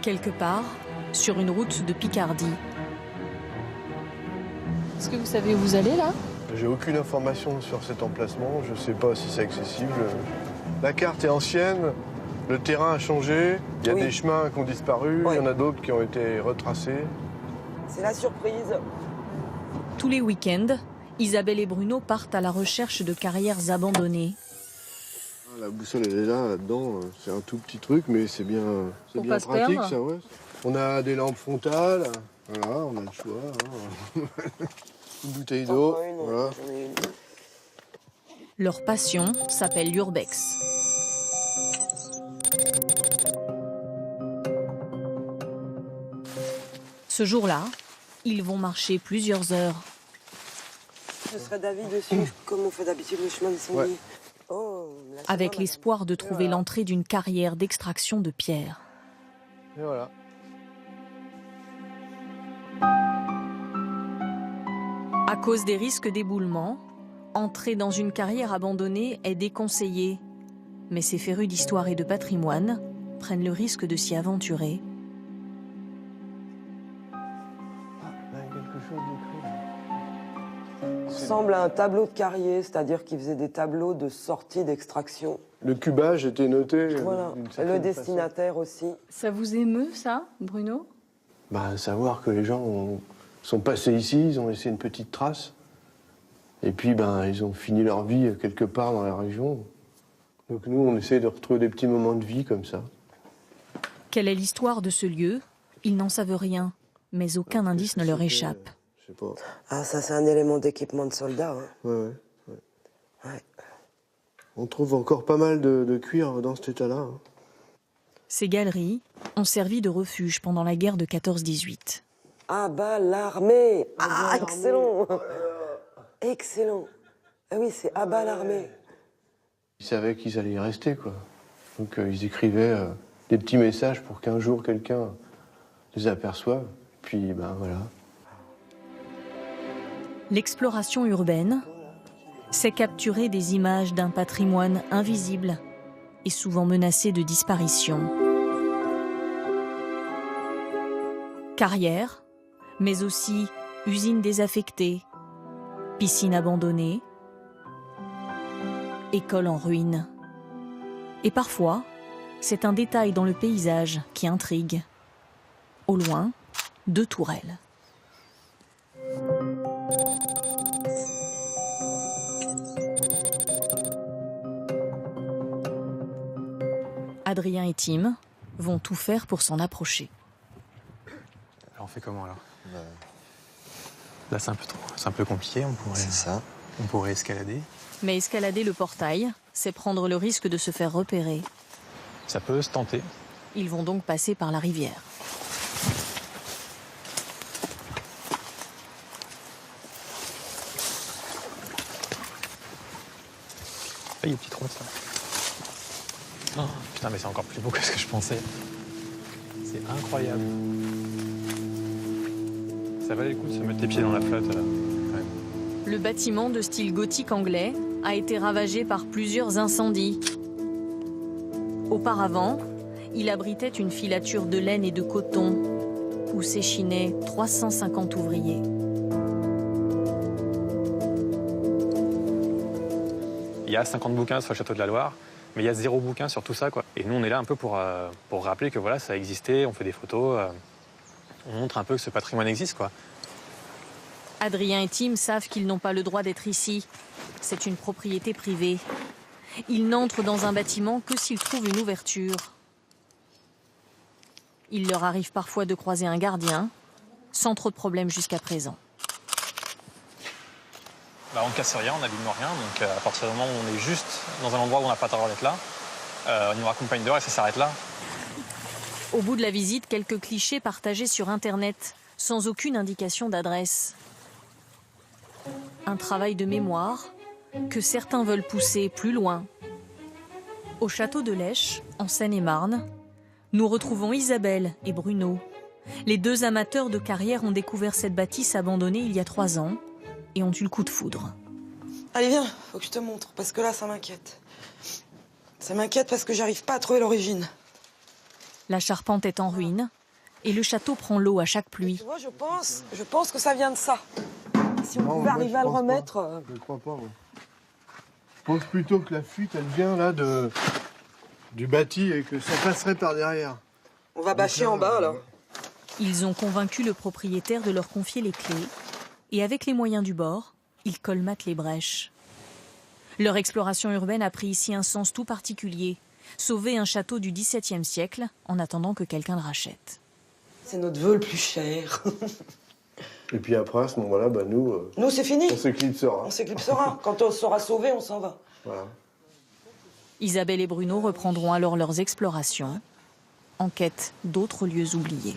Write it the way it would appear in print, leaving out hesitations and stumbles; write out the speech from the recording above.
Quelque part, sur une route de Picardie. Est-ce que vous savez où vous allez là? J'ai aucune information sur cet emplacement, je ne sais pas si c'est accessible. La carte est ancienne, le terrain a changé, il y a des chemins qui ont disparu, il y en a d'autres qui ont été retracés. C'est la surprise. Tous les week-ends, Isabelle et Bruno partent à la recherche de carrières abandonnées. La boussole elle est là-dedans, c'est un tout petit truc mais c'est bien pratique ça, ouais. On a des lampes frontales, voilà, on a le choix. Hein. Une bouteille d'eau, voilà. Leur passion s'appelle l'urbex. Ce jour-là, ils vont marcher plusieurs heures. Ce serait d'avis de suivre comme on fait d'habitude le chemin de Saint-Denis. Avec l'espoir de trouver l'entrée d'une carrière d'extraction de pierre. Et voilà. À cause des risques d'éboulement, entrer dans une carrière abandonnée est déconseillé. Mais ces férus d'histoire et de patrimoine prennent le risque de s'y aventurer. Ressemble à un tableau de carrier, c'est-à-dire qu'il faisait des tableaux de sortie d'extraction. Le cubage était noté. Voilà, et le destinataire aussi. Ça vous émeut, ça, Bruno? Savoir que les gens sont passés ici, ils ont laissé une petite trace. Et puis, ils ont fini leur vie quelque part dans la région. Donc nous, on essaie de retrouver des petits moments de vie comme ça. Quelle est l'histoire de ce lieu? Ils n'en savent rien, mais aucun indice ne leur échappe. Je sais pas. Ah, ça, c'est un élément d'équipement de soldats. Hein. Ouais. On trouve encore pas mal de cuir dans cet état-là. Hein. Ces galeries ont servi de refuge pendant la guerre de 14-18. Ah bah l'armée. Ah, excellent. Excellent. Ah oui, c'est à bas l'armée. Ils savaient qu'ils allaient y rester, quoi. Donc ils écrivaient des petits messages pour qu'un jour quelqu'un les aperçoive. Puis voilà. L'exploration urbaine, c'est capturer des images d'un patrimoine invisible et souvent menacé de disparition. Carrières, mais aussi usines désaffectées, piscines abandonnées, écoles en ruine. Et parfois, c'est un détail dans le paysage qui intrigue. Au loin, 2 tourelles. Adrien et Tim vont tout faire pour s'en approcher. Alors on fait comment là? Là c'est un peu compliqué, on pourrait escalader. Mais escalader le portail, c'est prendre le risque de se faire repérer. Ça peut se tenter. Ils vont donc passer par la rivière. Il y a une petite route là. Oh, putain mais c'est encore plus beau que ce que je pensais. C'est incroyable. Ça valait le coup de se mettre les pieds dans la flotte là. Ouais. Le bâtiment de style gothique anglais a été ravagé par plusieurs incendies. Auparavant, il abritait une filature de laine et de coton où s'échinaient 350 ouvriers. Il y a 50 bouquins sur le château de la Loire, mais il y a 0 bouquin sur tout ça, quoi. Et nous, on est là un peu pour rappeler que voilà, ça existait, on fait des photos, on montre un peu que ce patrimoine existe, quoi. Adrien et Tim savent qu'ils n'ont pas le droit d'être ici. C'est une propriété privée. Ils n'entrent dans un bâtiment que s'ils trouvent une ouverture. Il leur arrive parfois de croiser un gardien, sans trop de problèmes jusqu'à présent. On ne casse rien, on n'abîme rien, donc à partir du moment où on est juste dans un endroit où on n'a pas le droit d'être là, on nous raccompagne dehors et ça s'arrête là. Au bout de la visite, quelques clichés partagés sur Internet, sans aucune indication d'adresse. Un travail de mémoire que certains veulent pousser plus loin. Au château de Lèche, en Seine-et-Marne, nous retrouvons Isabelle et Bruno. Les 2 amateurs de carrière ont découvert cette bâtisse abandonnée il y a 3 ans et ont eu le coup de foudre. Allez, viens, faut que je te montre, parce que là, ça m'inquiète. Ça m'inquiète parce que j'arrive pas à trouver l'origine. La charpente est en ruine et le château prend l'eau à chaque pluie. Tu vois, je pense que ça vient de ça. Si on Non, pouvait moi, arriver je à le pense remettre... pas. Je crois pas, moi. Je pense plutôt que la fuite, elle vient là du bâti et que ça passerait par derrière. On va bâcher en bas, là. Ils ont convaincu le propriétaire de leur confier les clés et avec les moyens du bord, ils colmatent les brèches. Leur exploration urbaine a pris ici un sens tout particulier. Sauver un château du XVIIe siècle en attendant que quelqu'un le rachète. C'est notre vœu le plus cher. Et puis après, à ce moment-là, bah, nous, C'est fini. on s'éclipsera. On s'éclipsera. Quand on sera sauvé, on s'en va. Voilà. Isabelle et Bruno reprendront alors leurs explorations en quête d'autres lieux oubliés.